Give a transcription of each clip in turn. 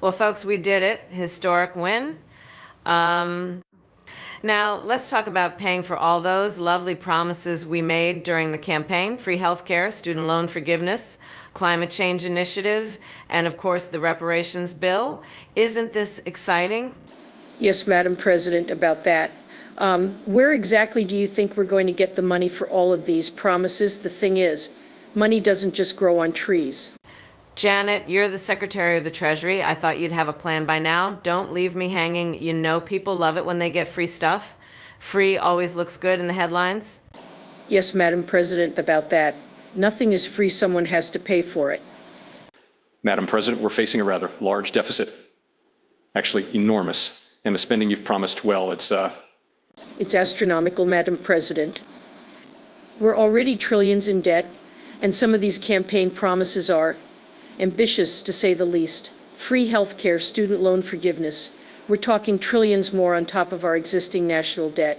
Well, folks, we did it. Historic win. Um, Now, let's talk about paying for all those lovely promises we made during the campaign: free health care, student loan forgiveness, climate change initiative, and of course the reparations bill. Isn't this exciting? Yes, Madam President, about that. Where exactly do you think we're going to get the money for all of these promises? The thing is, money doesn't just grow on trees. Janet, you're the Secretary of the Treasury. I thought you'd have a plan by now. Don't leave me hanging. You know people love it when they get free stuff. Free always looks good in the headlines. Yes, Madam President, about that. Nothing is free. Someone has to pay for it. Madam President, we're facing a rather large deficit, actually enormous, and the spending you've promised, well, it's astronomical, Madam President. We're already trillions in debt, and some of these campaign promises are ambitious, to say the least. Free health care, student loan forgiveness. We're talking trillions more on top of our existing national debt.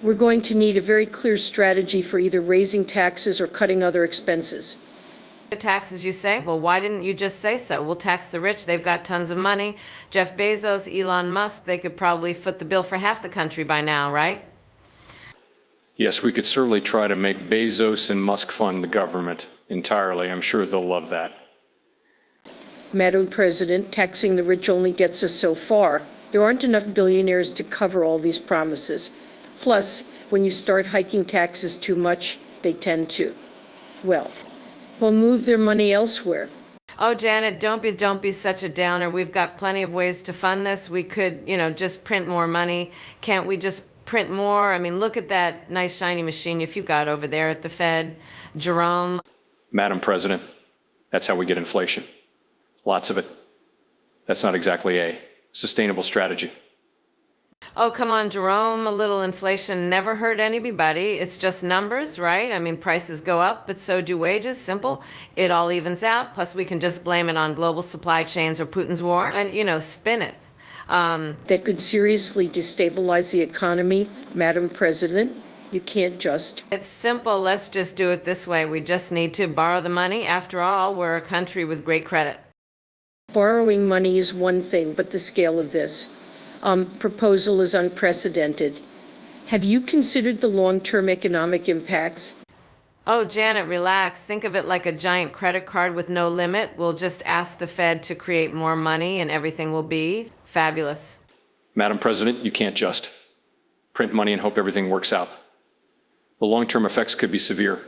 We're going to need a very clear strategy for either raising taxes or cutting other expenses. Taxes, you say? Well, why didn't you just say so? We'll tax the rich. They've got tons of money. Jeff Bezos, Elon Musk, they could probably foot the bill for half the country by now, right? yes, we could certainly try to make Bezos and Musk fund the government entirely. I'm sure they'll love that. Madam President, taxing the rich only gets us so far. There aren't enough billionaires to cover all these promises. Plus, when you start hiking taxes too much, they tend to, well, move their money elsewhere. Oh, Janet, don't be such a downer. We've got plenty of ways to fund this. We could, just print more money. Can't we just print more? I mean, look at that nice shiny machine you've got over there at the Fed. Jerome. Madam President, that's how we get inflation. Lots of it. That's not exactly a sustainable strategy. Oh, come on, Jerome, a little inflation never hurt anybody. It's just numbers, right? I mean, prices go up, but so do wages. Simple. It all evens out. Plus, we can just blame it on global supply chains or Putin's war and, spin it. That could seriously destabilize the economy. Madam President, you can't just. It's simple. Let's just do it this way. We just need to borrow the money. After all, we're a country with great credit. Borrowing money is one thing, but the scale of this proposal is unprecedented. Have you considered the long-term economic impacts? Oh, Janet, relax. Think of it like a giant credit card with no limit. We'll just ask the Fed to create more money and everything will be fabulous. Madam President, you can't just print money and hope everything works out. The long-term effects could be severe.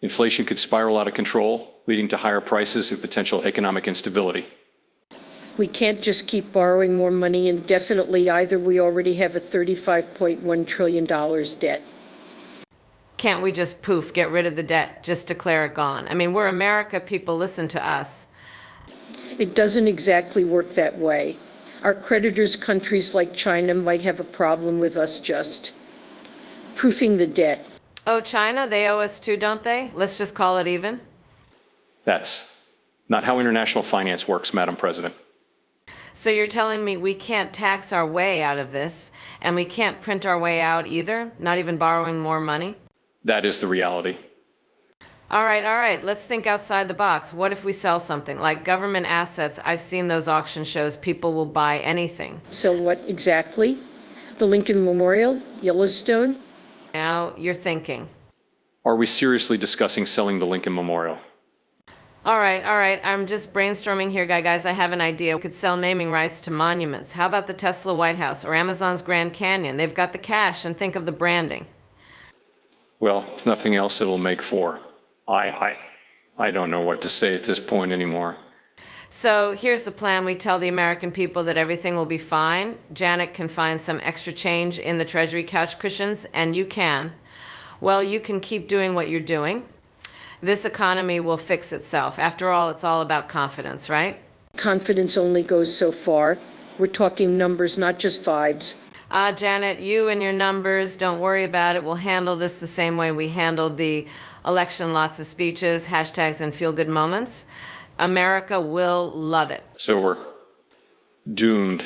Inflation could spiral out of control, leading to higher prices and potential economic instability. We can't just keep borrowing more money indefinitely either. We already have a $35.1 trillion debt. Can't we just poof, get rid of the debt, just declare it gone? I mean, we're America, people listen to us. It doesn't exactly work that way. Our creditors, countries like China, might have a problem with us just proofing the debt. Oh, China, they owe us too, don't they? Let's just call it even. That's not how international finance works, Madam President. So you're telling me we can't tax our way out of this, and we can't print our way out either, not even borrowing more money? That is the reality. All right, let's think outside the box. What if we sell something like government assets? I've seen those auction shows. People will buy anything. So what exactly? The Lincoln Memorial? Yellowstone? Now you're thinking. Are we seriously discussing selling the Lincoln Memorial? All right. I'm just brainstorming here, guys. I have an idea. We could sell naming rights to monuments. How about the Tesla White House or Amazon's Grand Canyon? They've got the cash, and think of the branding. Well, if nothing else, it'll make four. I don't know what to say at this point anymore. So here's the plan. We tell the American people that everything will be fine. Janet can find some extra change in the Treasury couch cushions, and you can. Well, you can keep doing what you're doing. This economy will fix itself. After all, it's all about confidence, right? Confidence only goes so far. We're talking numbers, not just vibes. Janet, you and your numbers, don't worry about it. We'll handle this the same way we handled the election. Lots of speeches, hashtags, and feel-good moments. America will love it. So we're doomed